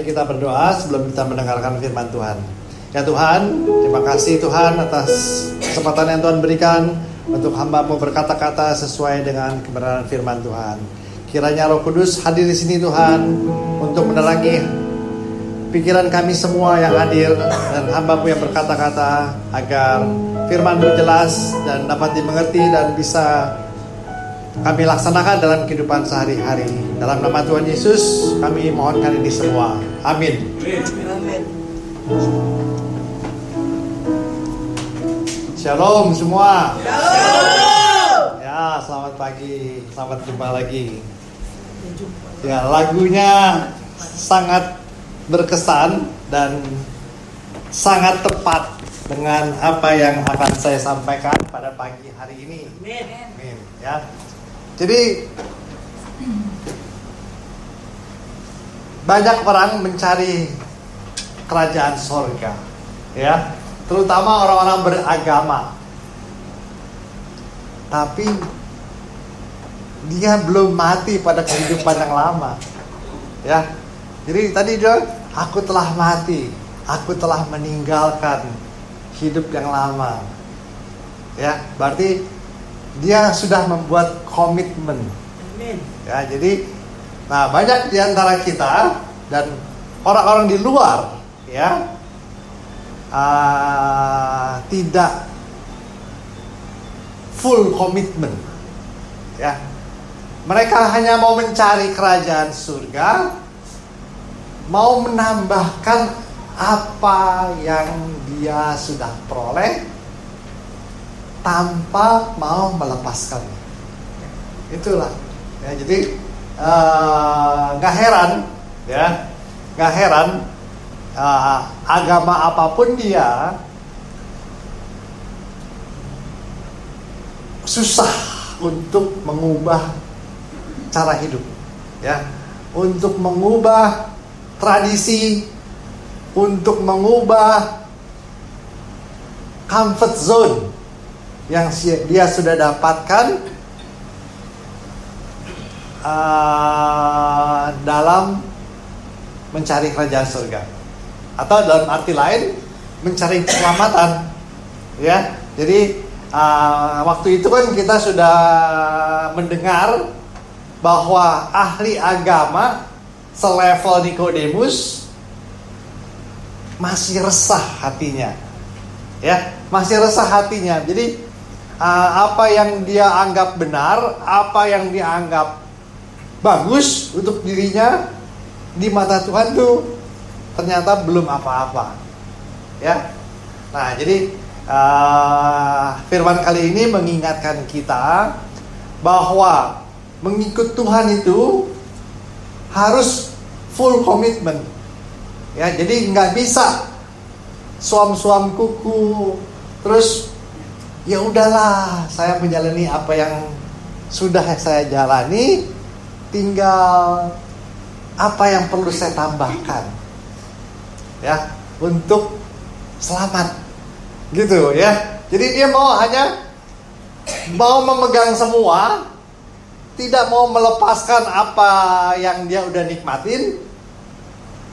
Mari kita berdoa sebelum kita mendengarkan firman Tuhan. Ya Tuhan, terima kasih Tuhan atas kesempatan yang Tuhan berikan untuk hamba-Mu berkata-kata sesuai dengan kebenaran firman Tuhan. Kiranya Roh Kudus hadir di sini Tuhan untuk menerangi pikiran kami semua yang hadir dan hamba-Mu yang berkata-kata agar firman-Mu jelas dan dapat dimengerti dan bisa kami laksanakan dalam kehidupan sehari-hari. Dalam nama Tuhan Yesus kami mohonkan ini semua. Amin. Amin. Shalom semua. Shalom. Ya, selamat pagi. Selamat jumpa lagi. Ya, lagunya sangat berkesan dan sangat tepat dengan apa yang akan saya sampaikan pada pagi hari ini. Amin. Ya. Jadi banyak orang mencari kerajaan sorga, ya, terutama orang-orang beragama. Tapi dia belum mati pada kehidupan yang lama, ya. Jadi tadi dia, aku telah mati, aku telah meninggalkan hidup yang lama, ya. Berarti dia sudah membuat komitmen. Amin. Ya, jadi banyak di antara kita dan orang-orang di luar ya tidak full komitmen. Ya. Mereka hanya mau mencari kerajaan surga, mau menambahkan apa yang dia sudah peroleh tanpa mau melepaskannya. Itulah. Ya, jadi nggak heran agama apapun dia susah untuk mengubah cara hidup, ya, untuk mengubah tradisi, untuk mengubah comfort zone yang dia sudah dapatkan dalam mencari kerajaan surga, atau dalam arti lain mencari keselamatan, ya. Jadi waktu itu kan kita sudah mendengar bahwa ahli agama selevel Nikodemus masih resah hatinya, ya, masih resah hatinya. Jadi apa yang dia anggap benar, apa yang dia anggap bagus untuk dirinya di mata Tuhan tuh ternyata belum apa-apa, ya. Nah, jadi firman kali ini mengingatkan kita bahwa mengikut Tuhan itu harus full komitmen, ya. Jadi nggak bisa suam-suam kuku terus ya udahlah, saya menjalani apa yang sudah saya jalani, tinggal apa yang perlu saya tambahkan, ya, untuk selamat, gitu, ya. Jadi dia hanya mau memegang semua, tidak mau melepaskan apa yang dia udah nikmatin.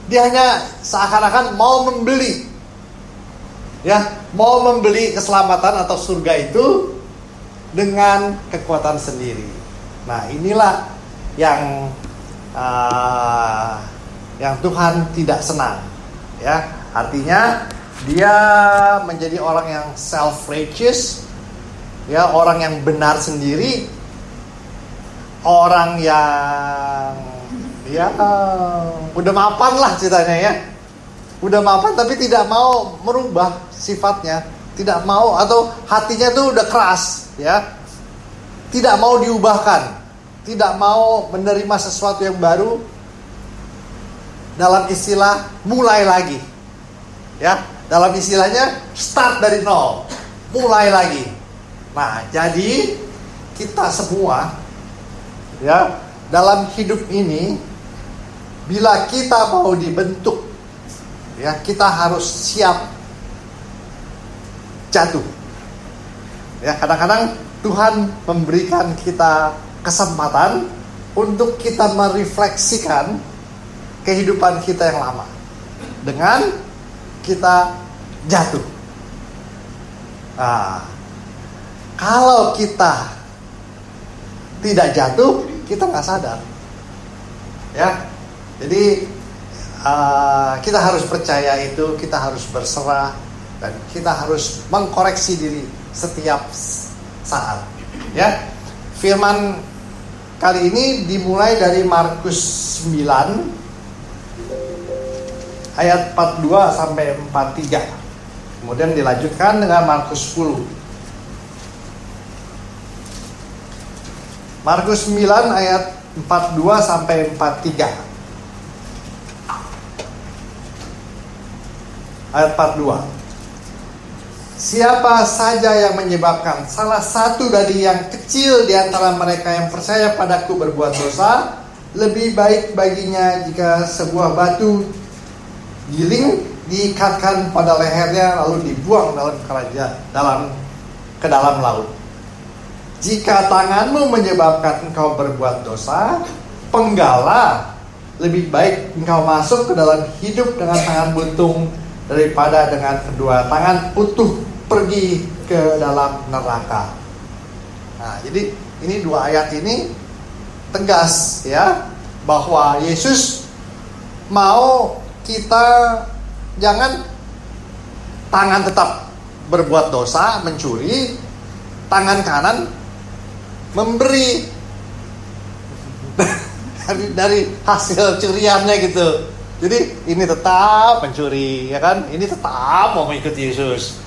Dia hanya seakan-akan mau membeli, ya, mau membeli keselamatan atau surga itu dengan kekuatan sendiri. Nah, inilah yang Tuhan tidak senang, ya. Artinya dia menjadi orang yang self-righteous, ya, orang yang benar sendiri, orang yang ya udah mapan lah ceritanya, ya. Udah mapan tapi tidak mau merubah sifatnya, tidak mau, atau hatinya tuh udah keras, ya, tidak mau diubahkan, tidak mau menerima sesuatu yang baru. Dalam istilah mulai lagi, ya, dalam istilahnya start dari nol, mulai lagi. Nah, jadi kita semua, ya, dalam hidup ini, bila kita mau dibentuk, ya, kita harus siap jatuh. Ya, kadang-kadang Tuhan memberikan kita kesempatan untuk kita merefleksikan kehidupan kita yang lama dengan kita jatuh. Nah, kalau kita tidak jatuh, kita nggak sadar, ya. Jadi kita harus percaya itu, kita harus berserah, dan kita harus mengkoreksi diri setiap saat, ya. Firman kali ini dimulai dari Markus 9 ayat 42 sampai 43. Kemudian dilanjutkan dengan Markus 10. Markus 9 ayat 42 sampai 43. Ayat 42. Siapa saja yang menyebabkan salah satu dari yang kecil di antara mereka yang percaya padaku berbuat dosa, lebih baik baginya jika sebuah batu giling diikatkan pada lehernya lalu dibuang ke dalam laut. Jika tanganmu menyebabkan engkau berbuat dosa, penggalah. Lebih baik engkau masuk ke dalam hidup dengan tangan buntung daripada dengan kedua tangan utuh pergi ke dalam neraka. Nah, jadi ini dua ayat ini tegas, ya, bahwa Yesus mau kita jangan tangan tetap berbuat dosa, mencuri, tangan kanan memberi dari hasil curiannya gitu. Jadi ini tetap mencuri, ya kan? Ini tetap mau mengikuti Yesus.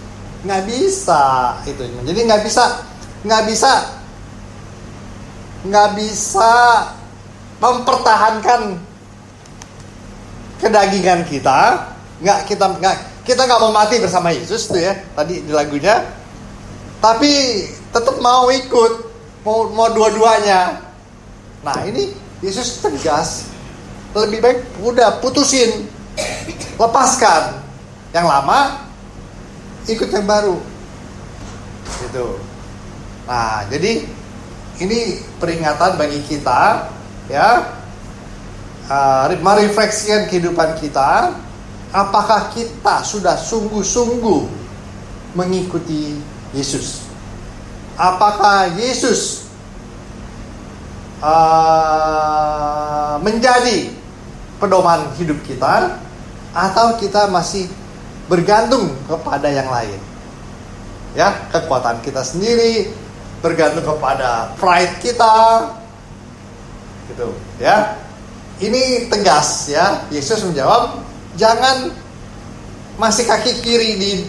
Nggak bisa itu. Jadi nggak bisa mempertahankan kedagingan kita. Kita nggak mau mati bersama Yesus tuh, ya, tadi di lagunya. Tapi tetap mau ikut, mau dua-duanya. Nah, ini Yesus tegas. Lebih baik udah putusin, lepaskan yang lama, ikut yang baru. Gitu. Nah, jadi ini peringatan bagi kita, ya. Merefleksikan kehidupan kita. Apakah kita sudah sungguh-sungguh mengikuti Yesus? Apakah Yesus menjadi pedoman hidup kita, atau kita masih bergantung kepada yang lain? Ya, kekuatan kita sendiri, bergantung kepada pride kita, gitu, ya. Ini tegas, ya. Yesus menjawab, jangan masih kaki kiri di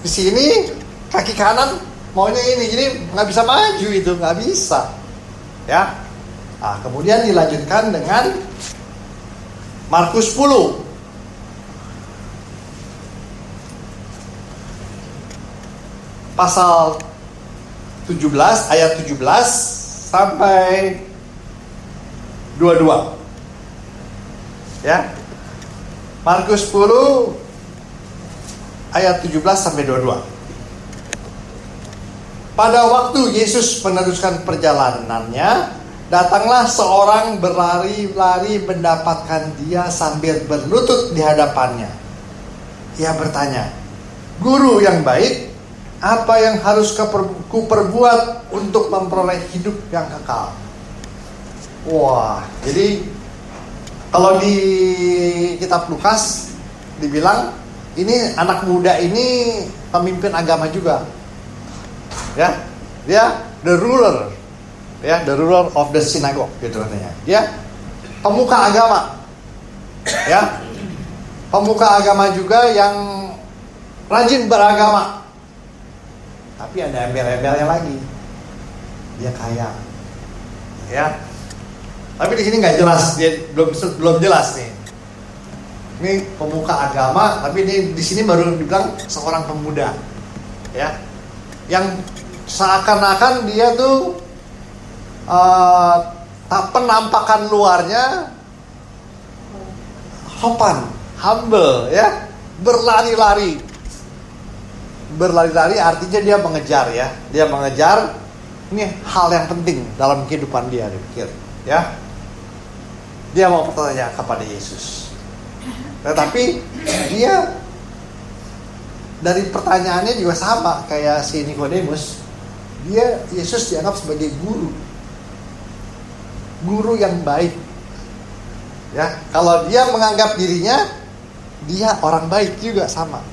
sini, kaki kanan maunya ini, jadi nggak bisa maju, itu nggak bisa, ya. Nah, kemudian dilanjutkan dengan Markus 10 pasal 17 ayat 17 sampai 22, ya. Markus 10 ayat 17 sampai 22. Pada waktu Yesus meneruskan perjalanannya, datanglah seorang berlari-lari mendapatkan dia sambil berlutut di hadapannya. Ia bertanya, "Guru yang baik, apa yang harus kuperbuat untuk memperoleh hidup yang kekal?" Wah, jadi kalau di kitab Lukas dibilang ini anak muda ini pemimpin agama juga, ya, dia the ruler, ya, the ruler of the synagogue gitu katanya. Dia pemuka agama, ya, pemuka agama juga yang rajin beragama. Tapi ada embel-embelnya lagi, dia kaya, ya. Tapi di sini nggak jelas, dia belum jelas nih. Ini pemuka agama, tapi ini di sini baru dibilang seorang pemuda, ya, yang seakan-akan dia tuh penampakan luarnya humble, ya, berlari-lari artinya dia mengejar, ya, dia mengejar ini hal yang penting dalam kehidupan dia, dipikir, ya. Dia mau bertanya kepada Yesus. Tetapi dia dari pertanyaannya juga sama kayak si Nikodemus. Yesus dianggap sebagai guru yang baik. Ya, kalau dia menganggap dirinya dia orang baik juga sama.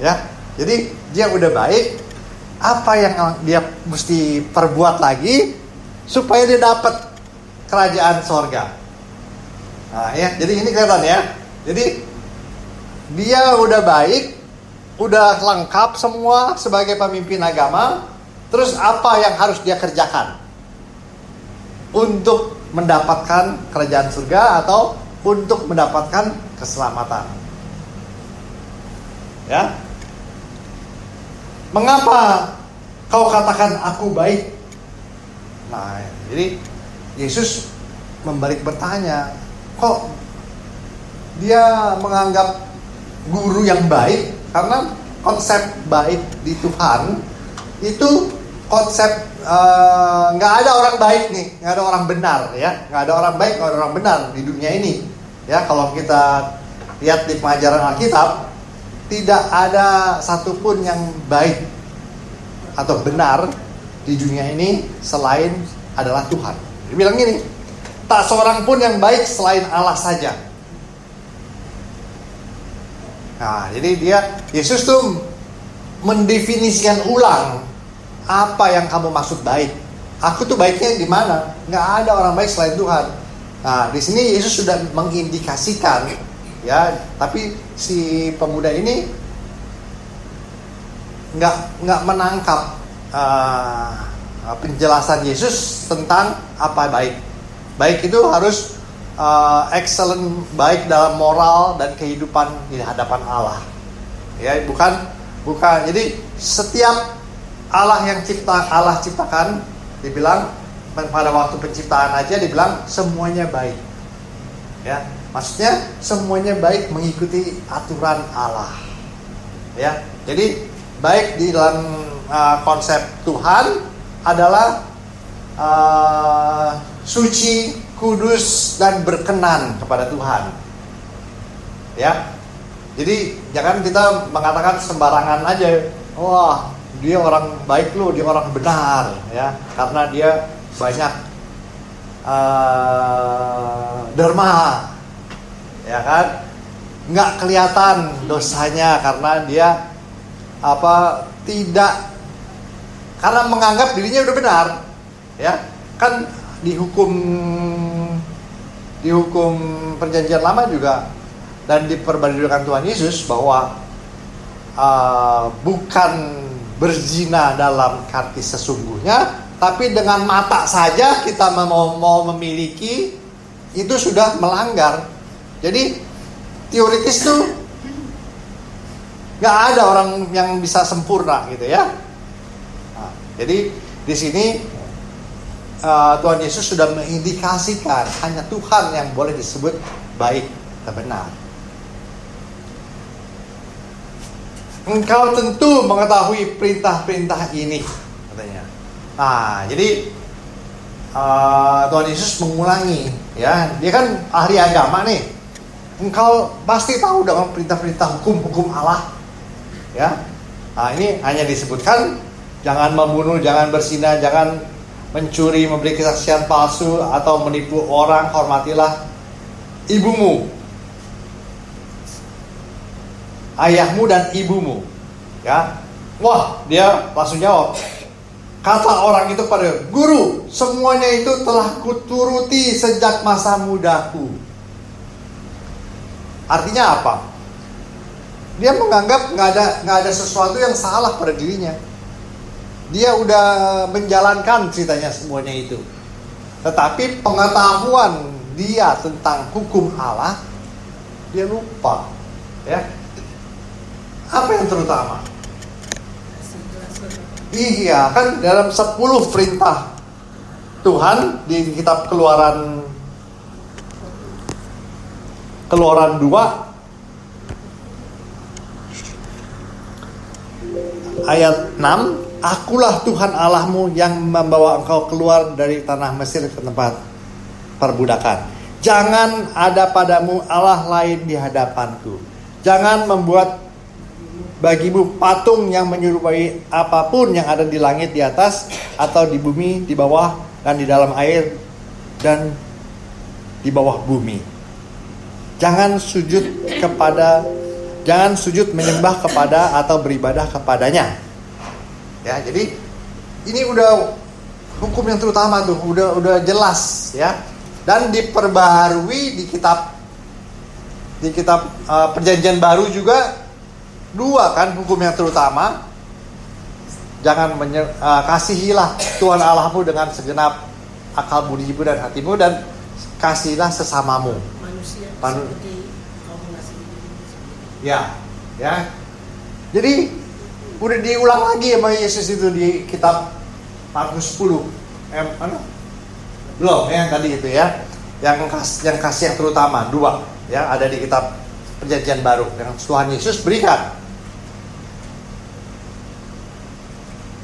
Ya, jadi dia udah baik, apa yang dia mesti perbuat lagi supaya dia dapat kerajaan sorga? Nah, ya, jadi ini kelihatan ya. Jadi dia udah baik, udah lengkap semua sebagai pemimpin agama. Terus apa yang harus dia kerjakan untuk mendapatkan kerajaan surga atau untuk mendapatkan keselamatan? Ya. Mengapa kau katakan aku baik? Nah, jadi Yesus membalik bertanya, kok dia menganggap guru yang baik? Karena konsep baik di Tuhan itu konsep nggak ada orang baik nih, nggak ada orang benar ya, nggak ada orang baik, nggak ada orang benar di dunia ini ya. Kalau kita lihat di pengajaran Alkitab, tidak ada satupun yang baik atau benar di dunia ini selain adalah Tuhan. Dia bilang gini, tak seorang pun yang baik selain Allah saja. Nah, jadi Yesus tuh mendefinisikan ulang apa yang kamu maksud baik. Aku tuh baiknya di mana? Nggak ada orang baik selain Tuhan. Nah, di sini Yesus sudah mengindikasikan, ya. Tapi si pemuda ini nggak menangkap penjelasan Yesus tentang apa baik. Baik itu harus excellent, baik dalam moral dan kehidupan di hadapan Allah. Ya, bukan. Jadi setiap Allah ciptakan, dibilang pada waktu penciptaan aja dibilang semuanya baik. Ya, maksudnya semuanya baik mengikuti aturan Allah. Ya, jadi baik di dalam konsep Tuhan adalah suci, kudus dan berkenan kepada Tuhan. Ya. Jadi jangan kita mengatakan sembarangan aja, wah, dia orang baik loh, dia orang benar ya, karena dia banyak derma. Ya kan? Nggak kelihatan dosanya karena dia karena menganggap dirinya udah benar. Ya, kan di hukum perjanjian lama juga dan diperbarui Tuhan Yesus bahwa bukan berzina dalam arti sesungguhnya, tapi dengan mata saja kita mau memiliki itu sudah melanggar. Jadi teoritis tuh nggak ada orang yang bisa sempurna gitu ya. Nah, jadi di sini Tuhan Yesus sudah mengindikasikan hanya Tuhan yang boleh disebut baik dan benar. Engkau tentu mengetahui perintah-perintah ini, katanya. Nah, jadi Tuhan Yesus mengulangi, ya, dia kan ahli agama nih. Engkau pasti tahu dengan perintah-perintah hukum Allah, ya. Nah, ini hanya disebutkan jangan membunuh, jangan berzina, jangan mencuri, memberi kesaksian palsu atau menipu orang, hormatilah ibumu, ayahmu dan ibumu. Ya. Wah, dia langsung jawab. Kata orang itu pada guru, semuanya itu telah kuturuti sejak masa mudaku. Artinya apa? Dia menganggap nggak ada sesuatu yang salah pada dirinya. Dia udah menjalankan ceritanya semuanya itu. Tetapi pengetahuan dia tentang hukum Allah, dia lupa. Ya. Apa yang terutama? Iya, kan dalam 10 perintah Tuhan di kitab Keluaran 2 ayat 6, akulah Tuhan Allahmu yang membawa engkau keluar dari tanah Mesir ke tempat perbudakan. Jangan ada padamu Allah lain di hadapanku. Jangan membuat bagimu patung yang menyerupai apapun yang ada di langit di atas, atau di bumi di bawah, dan di dalam air, dan di bawah bumi. Jangan sujud menyembah kepada atau beribadah kepadanya. Ya, jadi ini udah hukum yang terutama tuh, udah jelas ya. Dan diperbaharui di kitab Perjanjian Baru juga dua kan hukum yang terutama. Jangan kasihilah Tuhan Allahmu dengan segenap akal budimu dan hatimu, dan kasihilah sesamamu. Manusia Panu- seperti kamu mengasihi dirimu sendiri. Ya. Jadi udah diulang lagi sama Yesus itu di kitab Markus 10. Belum yang tadi itu ya. Yang kasih yang terutama dua ya, ada di kitab Perjanjian Baru yang Tuhan Yesus berikan.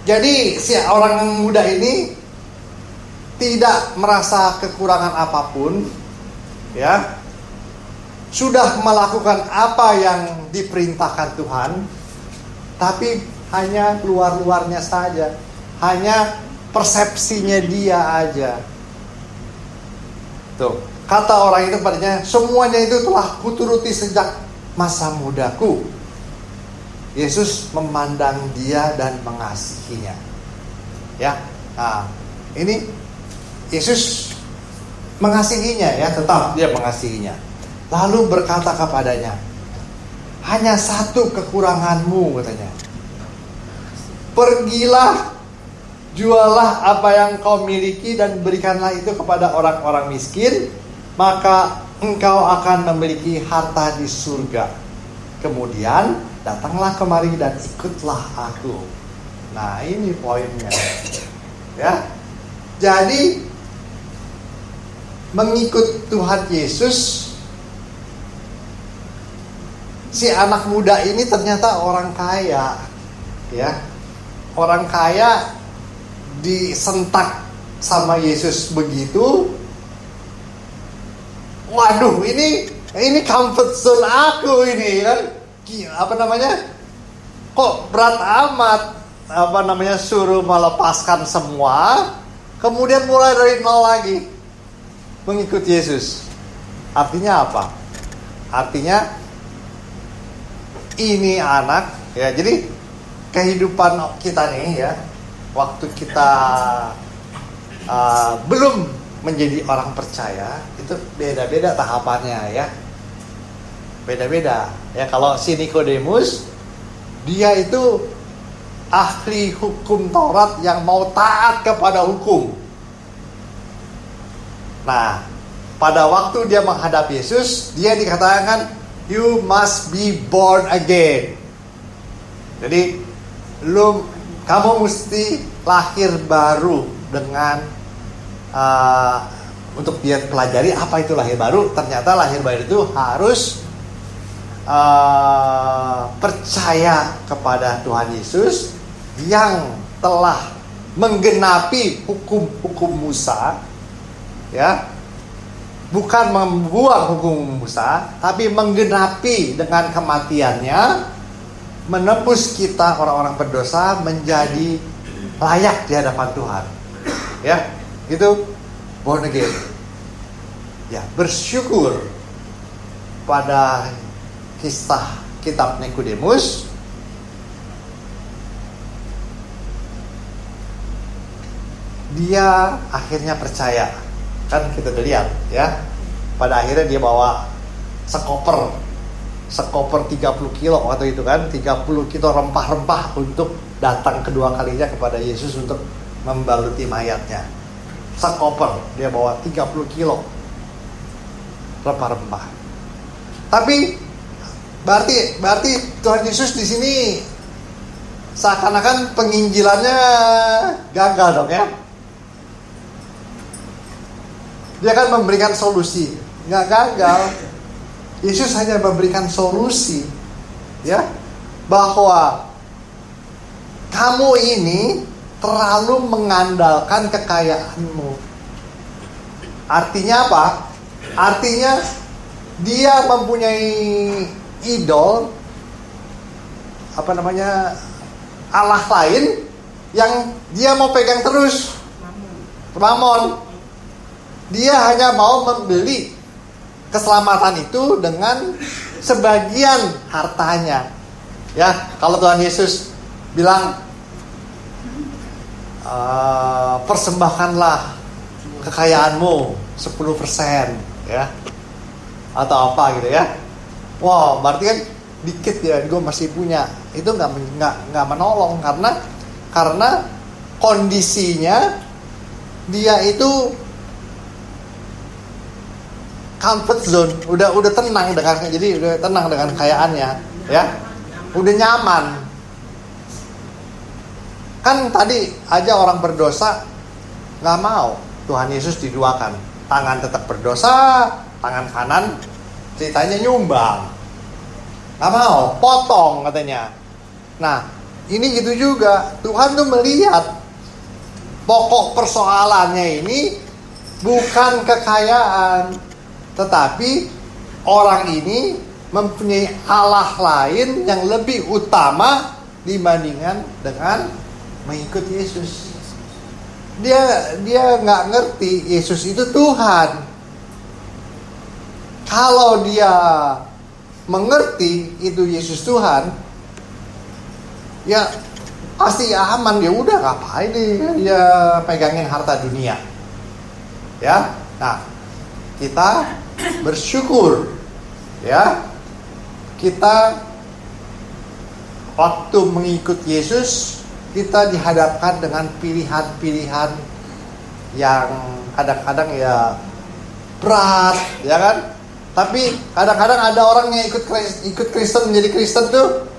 Jadi si orang muda ini tidak merasa kekurangan apapun, ya. Sudah melakukan apa yang diperintahkan Tuhan, tapi hanya luar-luarnya saja, hanya persepsinya dia aja. Tuh, kata orang itu padanya, semuanya itu telah kuturuti sejak masa mudaku. Yesus memandang dia dan mengasihinya. Ya, nah, ini Yesus mengasihinya ya, tetap dia mengasihinya. Lalu berkata kepadanya, hanya satu kekuranganmu, katanya. Pergilah, jualah apa yang kau miliki dan berikanlah itu kepada orang-orang miskin, maka engkau akan memiliki harta di surga. Kemudian datanglah kemari dan ikutlah aku. Nah, ini poinnya. Ya. Jadi mengikut Tuhan Yesus, si anak muda ini ternyata orang kaya. Ya. Orang kaya disentak sama Yesus begitu. Waduh, ini comfort zone aku ini kan. Apa namanya? Kok berat amat suruh melepaskan semua, kemudian mulai dari nol lagi mengikut Yesus. Artinya apa? Artinya ini anak ya, jadi kehidupan kita nih ya, waktu kita belum menjadi orang percaya, itu beda-beda tahapannya ya. Beda-beda ya. Kalau si Nikodemus, dia itu ahli hukum Taurat yang mau taat kepada hukum. Nah, pada waktu dia menghadap Yesus, dia dikatakan, you must be born again. Jadi kamu mesti lahir baru dengan untuk dia pelajari apa itu lahir baru. Ternyata lahir baru itu harus percaya kepada Tuhan Yesus yang telah menggenapi hukum Musa, ya, bukan membuang hukum Musa, tapi menggenapi dengan kematiannya, menebus kita orang-orang berdosa menjadi layak di hadapan Tuhan. Ya, itu born again. Ya, bersyukur pada kisah kitab Nikodemus. Dia akhirnya percaya. Kan kita udah lihat ya. Pada akhirnya dia bawa sekoper 30 kilo waktu itu kan, 30 kilo rempah-rempah untuk datang kedua kalinya kepada Yesus untuk membaluti mayatnya. Sekoper dia bawa 30 kilo rempah-rempah. Tapi berarti Tuhan Yesus di sini seakan-akan penginjilannya gagal dong ya. Dia kan memberikan solusi, nggak gagal. Yesus hanya memberikan solusi, ya, bahwa kamu ini terlalu mengandalkan kekayaanmu. Artinya apa? Artinya dia mempunyai idol, Allah lain yang dia mau pegang terus. Mamon. Dia hanya mau membeli keselamatan itu dengan sebagian hartanya. Ya, kalau Tuhan Yesus bilang persembahkanlah kekayaanmu 10%, ya, atau apa gitu ya. Wow, berarti kan dikit ya, gue masih punya. Itu nggak menolong karena kondisinya dia itu comfort zone, udah tenang dengan kekayaannya, ya, udah nyaman. Kan tadi aja orang berdosa nggak mau Tuhan Yesus diduakan, tangan tetap berdosa, tangan kanan ceritanya nyumbang, nggak mau, potong katanya. Nah, ini gitu juga, Tuhan tuh melihat pokok persoalannya ini bukan kekayaan, tetapi orang ini mempunyai Allah lain yang lebih utama dibandingkan dengan mengikut Yesus. Dia nggak ngerti Yesus itu Tuhan. Kalau dia mengerti itu Yesus Tuhan, ya pasti aman. Ya udah, ngapain dia pegangin harta dunia, ya. Nah, kita bersyukur, ya, kita waktu mengikut Yesus, kita dihadapkan dengan pilihan-pilihan yang kadang-kadang ya berat, ya kan? Tapi kadang-kadang ada orang yang ikut Kristen, menjadi Kristen tuh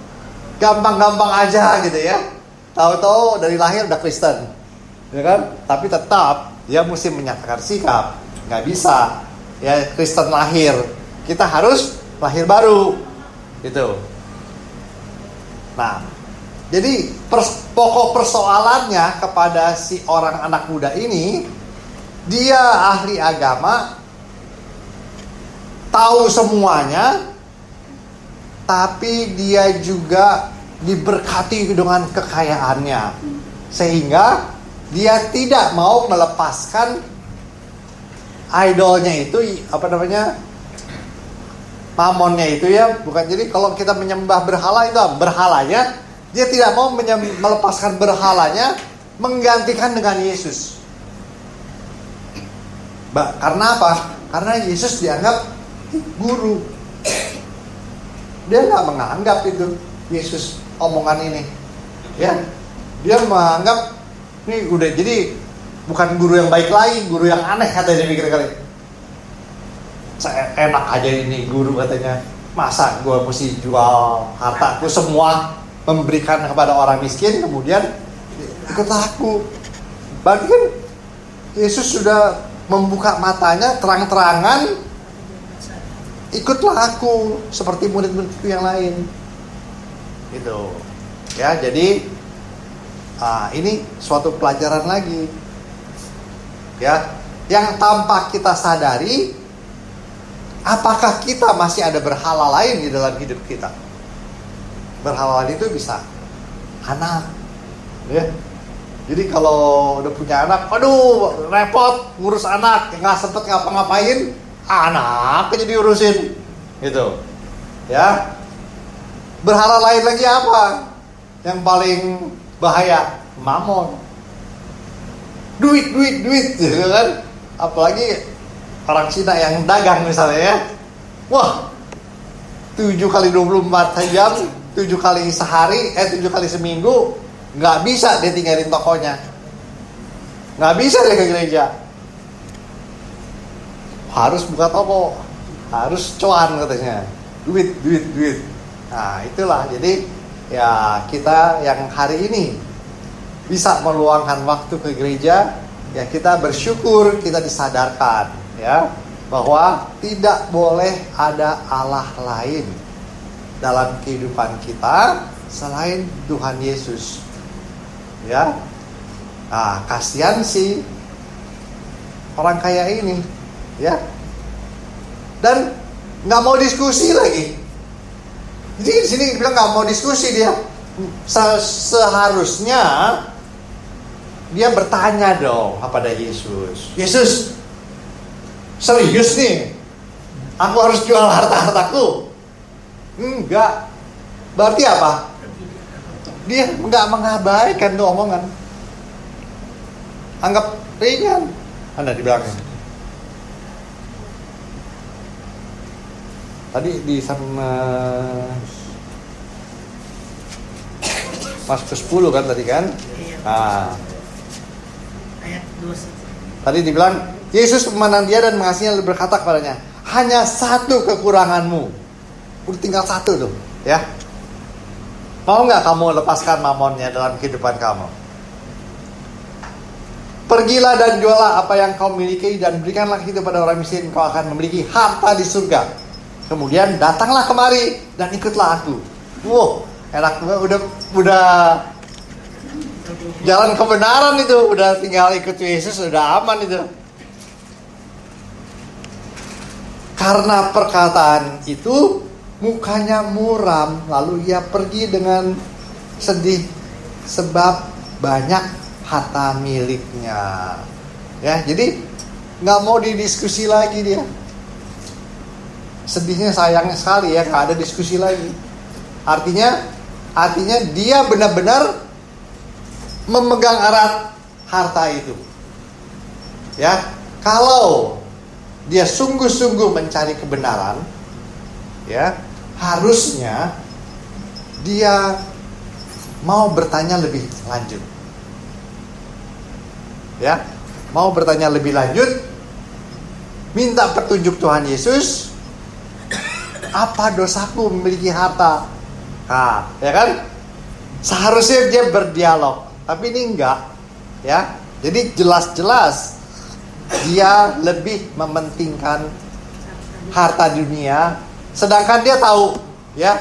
gampang-gampang aja gitu ya. Tahu-tahu dari lahir udah Kristen, ya kan? Tapi tetap dia mesti menyatakan sikap. Nggak bisa ya Kristen lahir, kita harus lahir baru gitu. Nah, jadi pokok persoalannya kepada si orang anak muda ini, dia ahli agama, tahu semuanya, tapi dia juga diberkati dengan kekayaannya, sehingga dia tidak mau melepaskan idolnya itu, mamonnya itu ya. Bukan, jadi kalau kita menyembah berhala itu berhalanya, dia tidak mau melepaskan berhalanya, menggantikan dengan Yesus. Karena apa? Karena Yesus dianggap guru. Dia nggak menganggap itu Yesus omongan ini, ya. Dia menganggap ini udah jadi bukan guru yang baik lagi, guru yang aneh katanya, dia mikir kali. Saya enak aja ini guru katanya. Masa gue mesti jual hartaku semua, memberikan kepada orang miskin, kemudian ikut aku. Berarti kan Yesus sudah membuka matanya terang-terangan, ikutlah aku seperti murid-muridku yang lain. Gitu. Ya, jadi ini suatu pelajaran lagi. Ya, yang tanpa kita sadari, apakah kita masih ada berhala lain di dalam hidup kita? Berhala lain itu bisa anak, ya. Jadi kalau udah punya anak, aduh repot ngurus anak, nggak sempet ngapa-ngapain, anaknya diurusin, gitu. Ya. Berhala lain lagi apa? Yang paling bahaya, mamon. Duit, gitu kan? Apalagi orang Cina yang dagang misalnya ya. Wah, 7 kali 24 jam, 7 kali sehari, 7 kali seminggu, nggak bisa dia tinggalin tokonya. Nggak bisa dia ke gereja. Harus buka toko, harus cuan katanya. Duit. Nah, itulah. Jadi ya kita yang hari ini bisa meluangkan waktu ke gereja, ya kita bersyukur, kita disadarkan ya bahwa tidak boleh ada Allah lain dalam kehidupan kita selain Tuhan Yesus. Ya. Nah, kasihan sih orang kaya ini, ya. dan nggak mau diskusi lagi. Jadi di sini bilang nggak mau diskusi dia. Seharusnya dia bertanya dong kepada Yesus. Yesus, serius nih, aku harus jual harta-hartaku? Enggak. Berarti apa? Dia nggak mengabaikan tuh omongan. Anggap ringan. Anda di belakang. Tadi di sana masuk ke 10 kan tadi kan? Iya. Nah, Ayat 21. tadi dibilang Yesus memandang dia dan mengasihinya lalu berkata kepadanya, hanya satu kekuranganmu. Udah tinggal satu tuh, ya. Mau nggak kamu lepaskan mamonnya dalam kehidupan kamu? Pergilah dan jualah apa yang kau miliki dan berikanlah itu pada orang miskin, kau akan memiliki harta di surga. Kemudian datanglah kemari dan ikutlah aku. Wow, enak banget, udah jalan kebenaran itu, udah tinggal ikut Yesus, udah aman itu. Karena perkataan itu mukanya muram, lalu ia pergi dengan sedih sebab banyak harta miliknya. Ya, jadi nggak mau didiskusi lagi dia. Sedihnya, sayangnya sekali ya, nggak ada diskusi lagi. Artinya dia benar-benar memegang erat harta itu. Ya, kalau dia sungguh-sungguh mencari kebenaran, ya, harusnya dia mau bertanya lebih lanjut. Ya, mau bertanya lebih lanjut, minta petunjuk Tuhan Yesus. Apa dosaku memiliki harta? Nah, ya kan? Seharusnya dia berdialog, tapi ini enggak, ya. Jadi jelas-jelas dia lebih mementingkan harta dunia, sedangkan dia tahu, ya.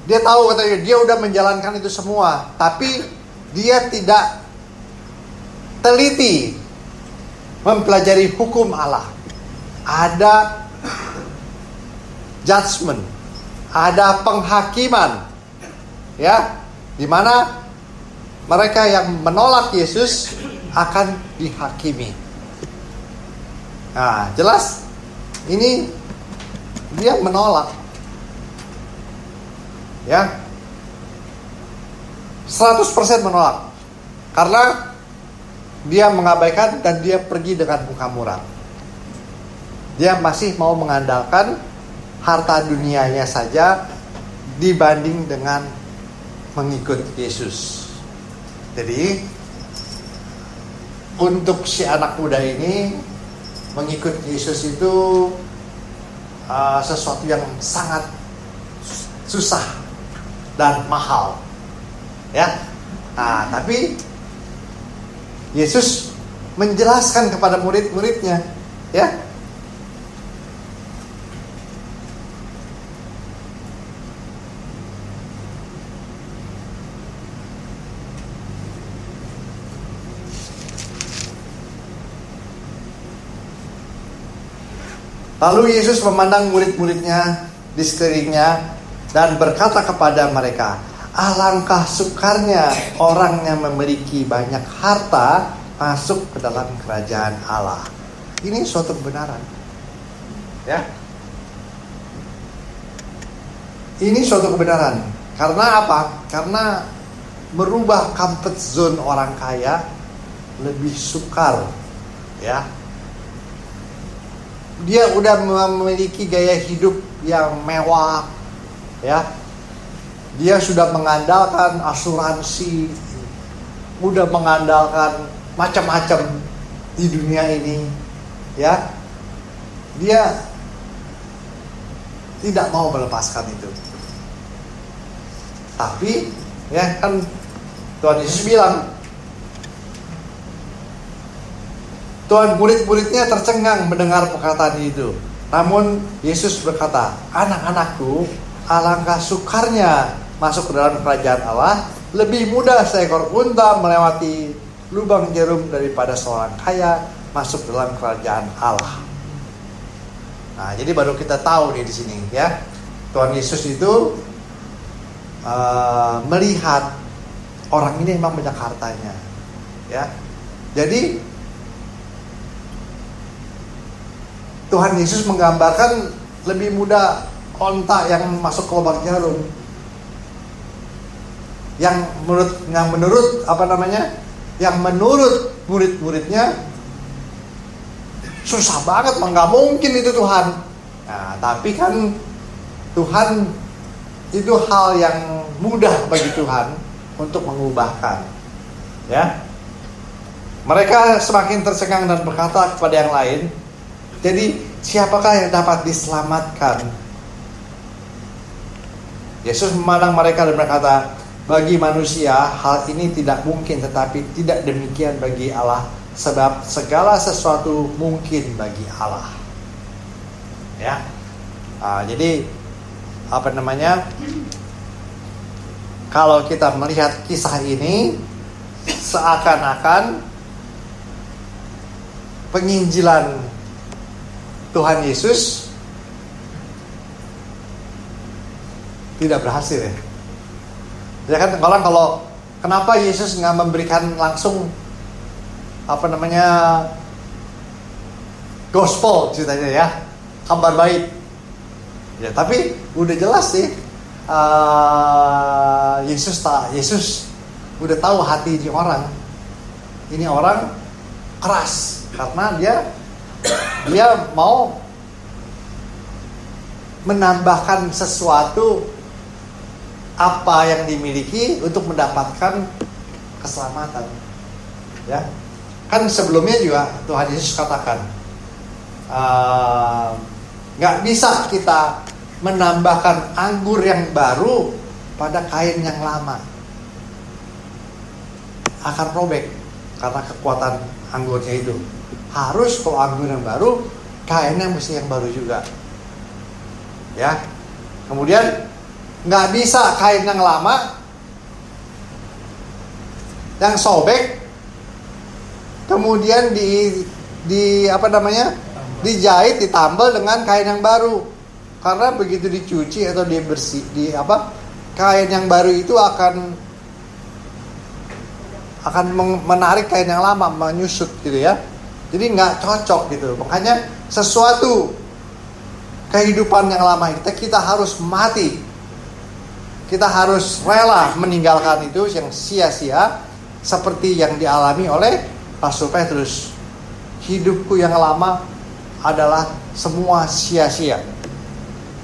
Dia tahu katanya dia udah menjalankan itu semua, tapi dia tidak teliti mempelajari hukum Allah. Ada judgment, ada penghakiman, ya, di mana mereka yang menolak Yesus akan dihakimi. Nah, jelas ini dia menolak, ya, 100% menolak, karena dia mengabaikan dan dia pergi dengan muka muram. Dia masih mau mengandalkan harta dunianya saja dibanding dengan mengikut Yesus. Jadi untuk si anak muda ini mengikut Yesus itu sesuatu yang sangat susah dan mahal, ya. Nah, tapi Yesus menjelaskan kepada murid-muridnya, ya. Lalu Yesus memandang murid-muridnya di sekelilingnya dan berkata kepada mereka, alangkah sukarnya orang yang memiliki banyak harta masuk ke dalam kerajaan Allah. Ini suatu kebenaran, ya. Ini suatu kebenaran. Karena apa? Karena merubah comfort zone orang kaya lebih sukar, ya. Dia udah memiliki gaya hidup yang mewah, ya. Dia sudah mengandalkan asuransi, udah mengandalkan macam-macam di dunia ini, ya. Dia tidak mau melepaskan itu. Tapi, ya kan Tuhan Yesus bilang, Tuhan murid-muridnya tercengang mendengar perkataan itu. Namun Yesus berkata, anak-anakku, alangkah sukarnya masuk ke dalam kerajaan Allah. Lebih mudah seekor unta melewati lubang jarum daripada seorang kaya masuk dalam kerajaan Allah. Nah, jadi baru kita tahu nih di sini ya. Tuhan Yesus itu melihat orang ini memang banyak hartanya. Ya. Jadi Tuhan Yesus menggambarkan lebih mudah onta yang masuk ke lubang jarum. Yang menurut murid-muridnya susah banget, nggak mungkin itu Tuhan. Nah, tapi kan Tuhan itu hal yang mudah bagi Tuhan untuk mengubahkan. Ya, mereka semakin tercengang dan berkata kepada yang lain, jadi siapakah yang dapat diselamatkan? Yesus memandang mereka dan berkata, bagi manusia hal ini tidak mungkin, tetapi tidak demikian bagi Allah, sebab segala sesuatu mungkin bagi Allah. Ya, jadi kalau kita melihat kisah ini, seakan-akan penginjilan Tuhan Yesus tidak berhasil ya. Ya kan, kalau kenapa Yesus nggak memberikan langsung gospel ceritanya ya, kabar baik. Ya, tapi udah jelas sih Yesus udah tahu hati ini orang. Ini orang keras karena dia mau menambahkan sesuatu apa yang dimiliki untuk mendapatkan keselamatan. Ya, kan sebelumnya juga Tuhan Yesus katakan, nggak bisa kita menambahkan anggur yang baru pada kain yang lama, akan robek karena kekuatan anggurnya itu. Harus kalau anggur yang baru, kainnya mesti yang baru juga. Ya, kemudian nggak bisa kain yang lama yang sobek kemudian dijahit, ditambal dengan kain yang baru, karena begitu dicuci atau kain yang baru itu akan menarik kain yang lama, menyusut gitu ya. Jadi nggak cocok gitu. Makanya sesuatu kehidupan yang lama kita harus mati. Kita harus rela meninggalkan itu yang sia-sia, seperti yang dialami oleh Rasul Petrus. Hidupku yang lama adalah semua sia-sia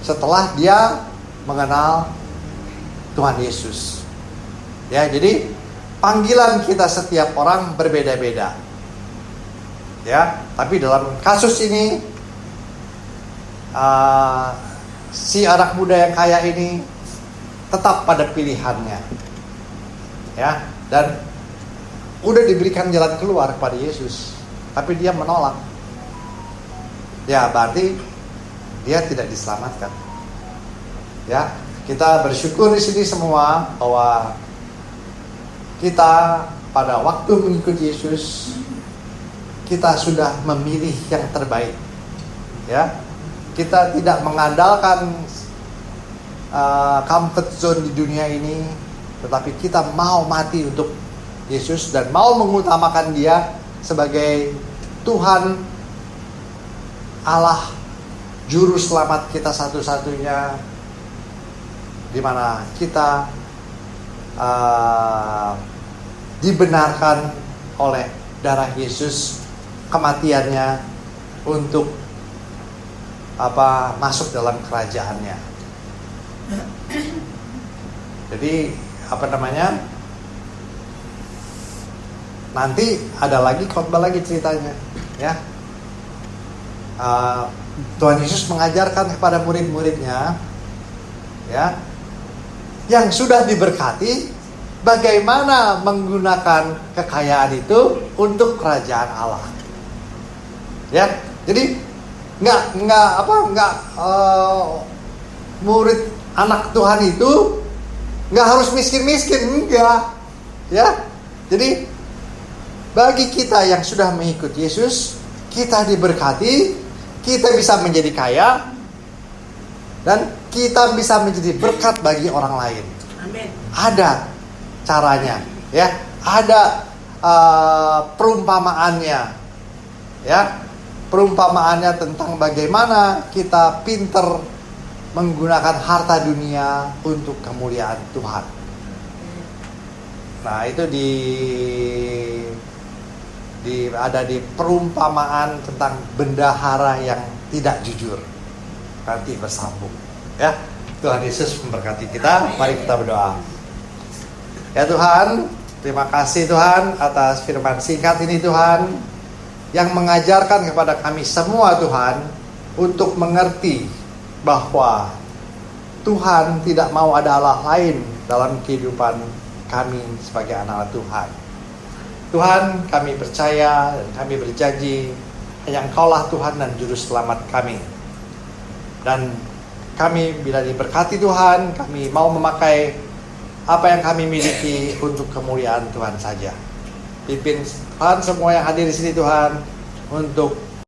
setelah dia mengenal Tuhan Yesus. Ya, jadi panggilan kita setiap orang berbeda-beda. Ya, tapi dalam kasus ini si anak muda yang kaya ini tetap pada pilihannya, ya, dan udah diberikan jalan keluar kepada Yesus, tapi dia menolak. Ya, berarti dia tidak diselamatkan. Ya, kita bersyukur di sini semua bahwa kita pada waktu mengikuti Yesus, kita sudah memilih yang terbaik. Ya, kita tidak mengandalkan comfort zone di dunia ini, tetapi kita mau mati untuk Yesus dan mau mengutamakan Dia sebagai Tuhan Allah, juru selamat kita satu-satunya, di mana kita dibenarkan oleh darah Yesus, kematiannya untuk masuk dalam kerajaannya. Jadi nanti ada lagi khotbah lagi ceritanya, ya. Tuhan Yesus mengajarkan kepada murid-muridnya, ya, yang sudah diberkati, bagaimana menggunakan kekayaan itu untuk kerajaan Allah. Ya, jadi murid anak Tuhan itu nggak harus miskin-miskin, enggak, ya. Jadi bagi kita yang sudah mengikut Yesus, kita diberkati, kita bisa menjadi kaya dan kita bisa menjadi berkat bagi orang lain. Amin. Ada caranya, ya. Ada perumpamaannya, ya. Perumpamaannya tentang bagaimana kita pinter menggunakan harta dunia untuk kemuliaan Tuhan. Nah, itu ada di perumpamaan tentang bendahara yang tidak jujur. Nanti bersambung, ya. Tuhan Yesus memberkati kita. Mari kita berdoa. Ya Tuhan, terima kasih Tuhan atas firman singkat ini Tuhan, yang mengajarkan kepada kami semua Tuhan untuk mengerti bahwa Tuhan tidak mau ada Allah lain dalam kehidupan kami sebagai anak Tuhan. Tuhan, kami percaya dan kami berjanji hanya Engkaulah Tuhan dan Juru Selamat kami. Dan kami bila diberkati Tuhan, kami mau memakai apa yang kami miliki untuk kemuliaan Tuhan saja. Pimpin Tuhan semua yang hadir di sini Tuhan untuk